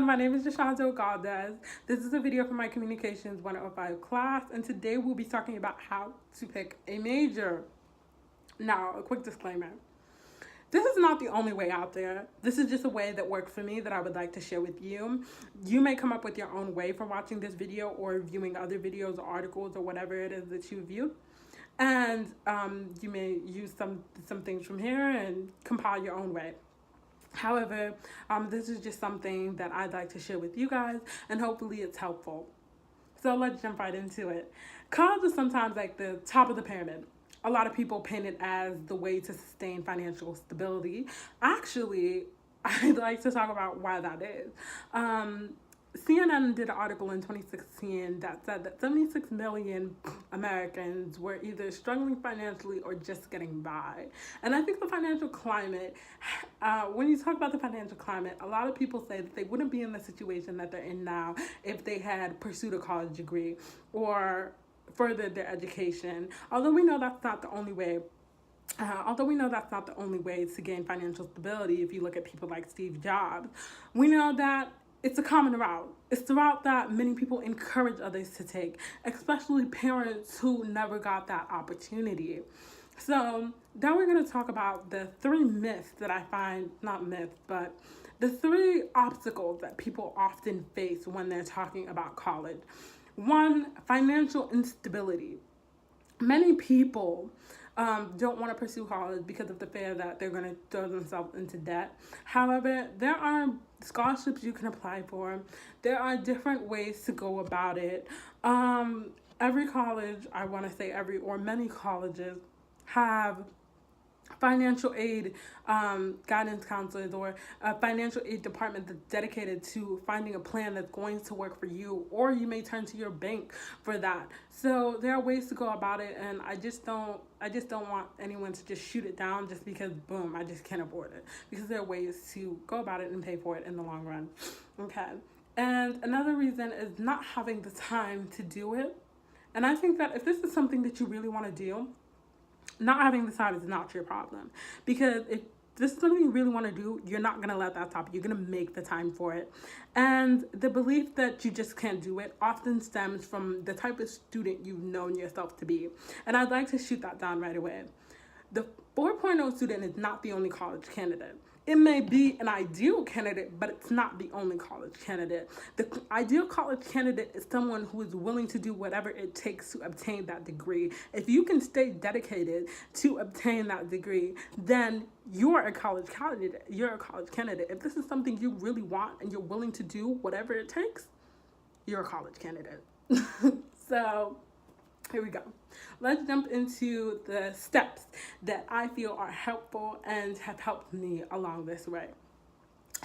my name is Jashanto Galdes. This is a video from my Communications 105 class, and today we'll be talking about how to pick a major. Now, a quick disclaimer. This is not the only way out there. This is just a way that worked for me that I would like to share with you. You may come up with your own way for watching this video or viewing other videos or articles or whatever it is that you view. And you may use some things from here and compile your own way. However, this is just something that I'd like to share with you guys, and hopefully it's helpful. So let's jump right into it. College is sometimes like the top of the pyramid. A lot of people paint it as the way to sustain financial stability. Actually, I'd like to talk about why that is. CNN did an article in 2016 that said that 76 million Americans were either struggling financially or just getting by. And I think the financial climate, when you talk about the financial climate, a lot of people say that they wouldn't be in the situation that they're in now if they had pursued a college degree or furthered their education. Although we know that's not the only way to gain financial stability. If you look at people like Steve Jobs, we know that it's a common route. It's the route that many people encourage others to take, especially parents who never got that opportunity. So now we're going to talk about the three myths that I find, not myths, but the three obstacles that people often face when they're talking about college. One, financial instability. Many people don't want to pursue college because of the fear that they're going to throw themselves into debt. However, there are scholarships you can apply for. There are different ways to go about it. Every college, I want to say many colleges have financial aid guidance counselors or a financial aid department that's dedicated to finding a plan that's going to work for you, or you may turn to your bank for that. So there are ways to go about it, and I just don't want anyone to just shoot it down just because boom, I just can't afford it, because there are ways to go about it and pay for it in the long run. Okay. And another reason is not having the time to do it. And I think that if this is something that you really want to do, not having the time is not your problem, because if this is something you really want to do, you're not going to let that stop you. You're going to make the time for it. And the belief that you just can't do it often stems from the type of student you've known yourself to be. And I'd like to shoot that down right away. The 4.0 student is not the only college candidate. It may be an ideal candidate, but it's not the only college candidate. The ideal college candidate is someone who is willing to do whatever it takes to obtain that degree. If you can stay dedicated to obtain that degree, then you're a college candidate. You're a college candidate. If this is something you really want and you're willing to do whatever it takes, you're a college candidate. So here we go. Let's jump into the steps that I feel are helpful and have helped me along this way.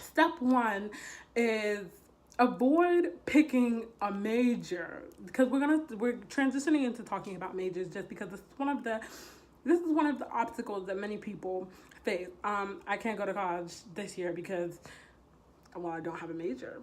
Step one is avoid picking a major, because we're transitioning into talking about majors just because this is one of the obstacles that many people face. I can't go to college this year because, well, I don't have a major,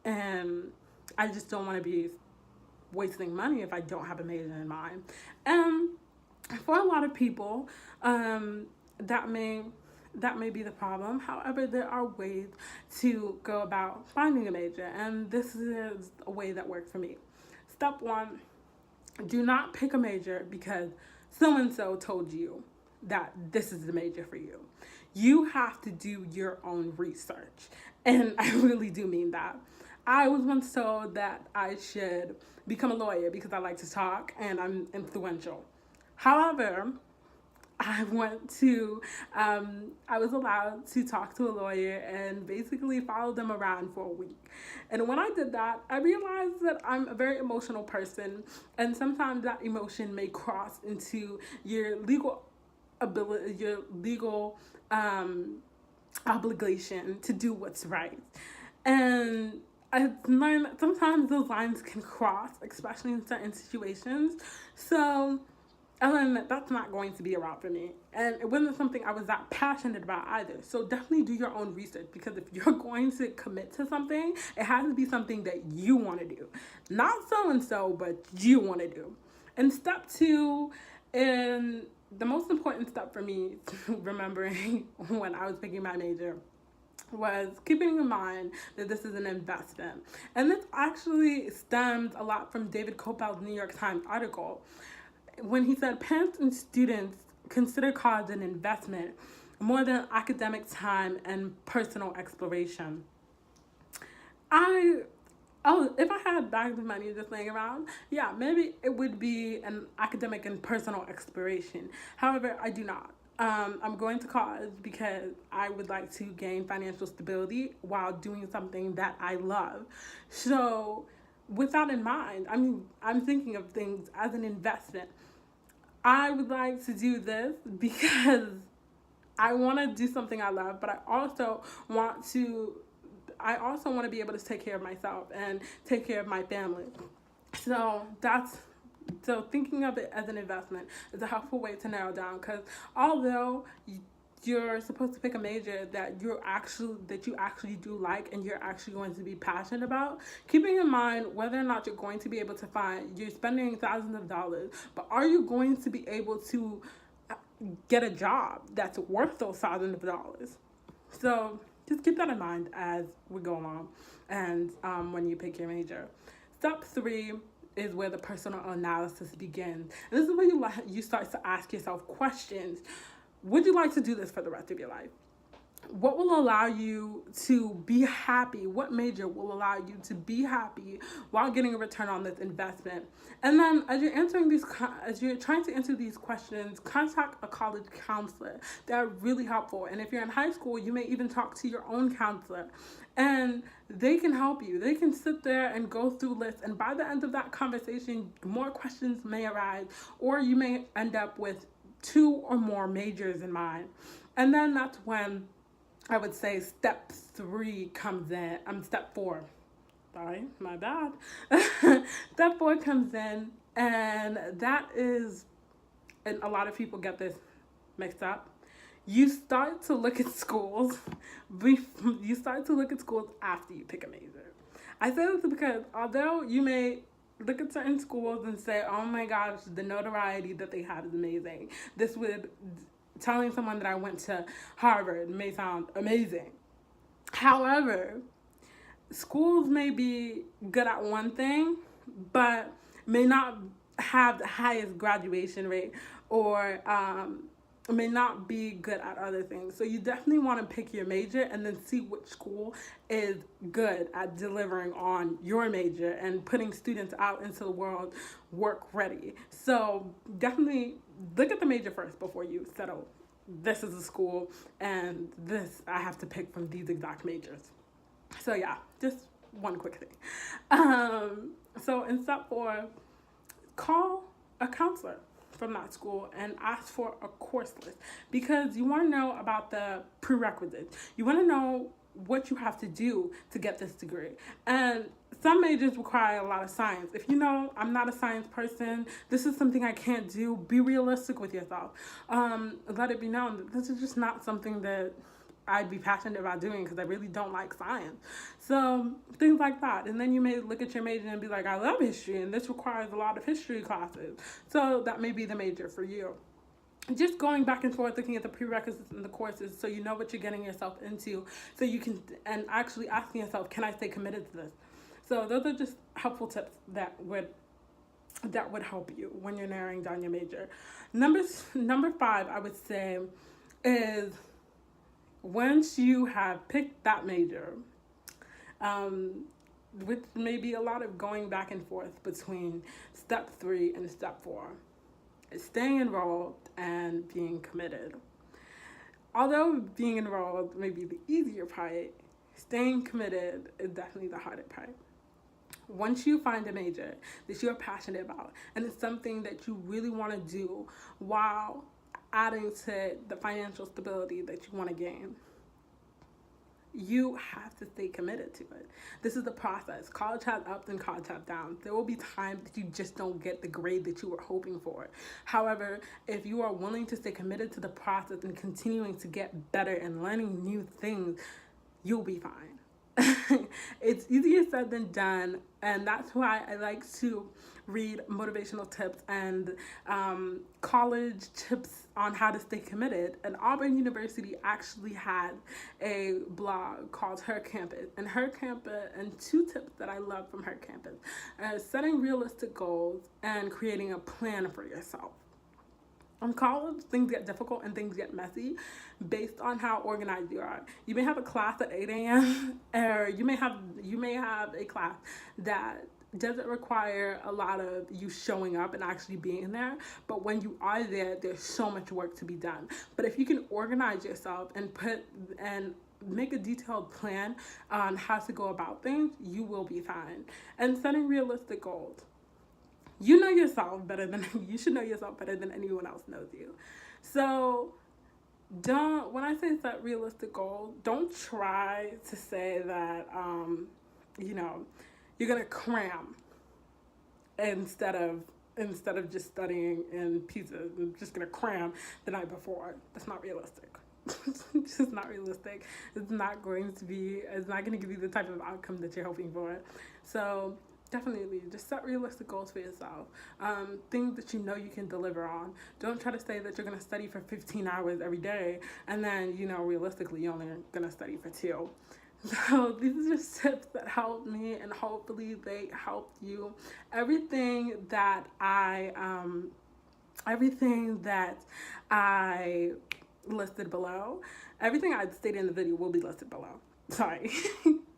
and I just don't want to be wasting money if I don't have a major in mind. And for a lot of people, that may be the problem. However, there are ways to go about finding a major, and this is a way that worked for me. Step one, do not pick a major because so-and-so told you that this is the major for you. You have to do your own research, and I really do mean that. I was once told that I should become a lawyer because I like to talk and I'm influential. However, I was allowed to talk to a lawyer and basically follow them around for a week. And when I did that, I realized that I'm a very emotional person, and sometimes that emotion may cross into your legal ability, your legal obligation to do what's right. And I learned that sometimes those lines can cross, especially in certain situations. So I learned that that's not going to be a route for me. And it wasn't something I was that passionate about either. So definitely do your own research, because if you're going to commit to something, it has to be something that you want to do. Not so-and-so, but you want to do. And step two, and the most important step for me, remembering when I was picking my major, was keeping in mind that this is an investment. And this actually stems a lot from David Kopel's New York Times article when he said parents and students consider college an investment more than academic time and personal exploration. I Oh, if I had bags of money just laying around, yeah, maybe it would be an academic and personal exploration. However, I do not. I'm going to college because I would like to gain financial stability while doing something that I love. So, with that in mind, I'm thinking of things as an investment. I would like to do this because I want to do something I love, but want to I also want to be able to take care of myself and take care of my family. So thinking of it as an investment is a helpful way to narrow down, because although you're supposed to pick a major that you actually do like and you're actually going to be passionate about, keeping in mind whether or not you're going to be able to find, you're spending thousands of dollars, but are you going to be able to get a job that's worth those thousands of dollars? So just keep that in mind as we go along, and when you pick your major. Step 3 is where the personal analysis begins. And this is where you start to ask yourself questions. Would you like to do this for the rest of your life? What will allow you to be happy? What major will allow you to be happy while getting a return on this investment? And then as you're trying to answer these questions, contact a college counselor. They're really helpful. And if you're in high school, you may even talk to your own counselor, and they can help you. They can sit there and go through lists, and by the end of that conversation, more questions may arise, or you may end up with 2 or more majors in mind. And then that's when I would say step 4. Sorry, my bad. Step 4 comes in, and that is, and a lot of people get this mixed up. You start to look at schools. You start to look at schools after you pick a major. I say this because although you may look at certain schools and say, "Oh my gosh, the notoriety that they have is amazing," telling someone that I went to Harvard may sound amazing. However, schools may be good at one thing, but may not have the highest graduation rate, or may not be good at other things. So you definitely want to pick your major and then see which school is good at delivering on your major and putting students out into the world work ready. So definitely look at the major first before you settle. This is a school, and this I have to pick from these exact majors. So yeah, just one quick thing. So in step 4, call a counselor from that school and ask for a course list, because you want to know about the prerequisites. You want to know what you have to do to get this degree. And some majors require a lot of science. If you know I'm not a science person, this is something I can't do, be realistic with yourself. Let it be known that this is just not something that I'd be passionate about doing, because I really don't like science. So things like that. And then you may look at your major and be like, I love history, and this requires a lot of history classes. So that may be the major for you. Just going back and forth, looking at the prerequisites and the courses, so you know what you're getting yourself into, so you can, and actually asking yourself, can I stay committed to this? So those are just helpful tips that would help you when you're narrowing down your major. Number 5, I would say, is once you have picked that major, which may be a lot of going back and forth between step 3 and step 4, staying enrolled and being committed. Although being enrolled may be the easier part, staying committed is definitely the harder part. Once you find a major that you're passionate about, and it's something that you really want to do while adding to the financial stability that you want to gain, you have to stay committed to it. This is the process. College has ups and college has downs. There will be times that you just don't get the grade that you were hoping for. However, if you are willing to stay committed to the process and continuing to get better and learning new things, you'll be fine. It's easier said than done, and that's why I like to read motivational tips and college tips on how to stay committed. And Auburn University actually had a blog called Her Campus, and Her Campus, and two tips that I love from Her Campus: setting realistic goals and creating a plan for yourself. In college, things get difficult and things get messy based on how organized you are. You may have a class at 8 a.m. or you may have a class that doesn't require a lot of you showing up and actually being there, but when you are there, there's so much work to be done. But if you can organize yourself and make a detailed plan on how to go about things, you will be fine. And setting realistic goals, you know yourself better than you should know yourself better than anyone else knows you. So don't, when I say set realistic goals, don't try to say that you know, you're gonna cram instead of just studying in pieces and just gonna cram the night before. That's not realistic. It's just not realistic. It's not going to give you the type of outcome that you're hoping for. So definitely just set realistic goals for yourself. Things that you know you can deliver on. Don't try to say that you're going to study for 15 hours every day and then, realistically you're only going to study for 2. So these are just tips that helped me, and hopefully they helped you. Everything that I listed below, everything I stated in the video will be listed below. Sorry.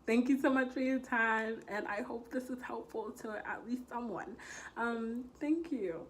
Thank you so much for your time, and I hope this is helpful to at least someone. Thank you.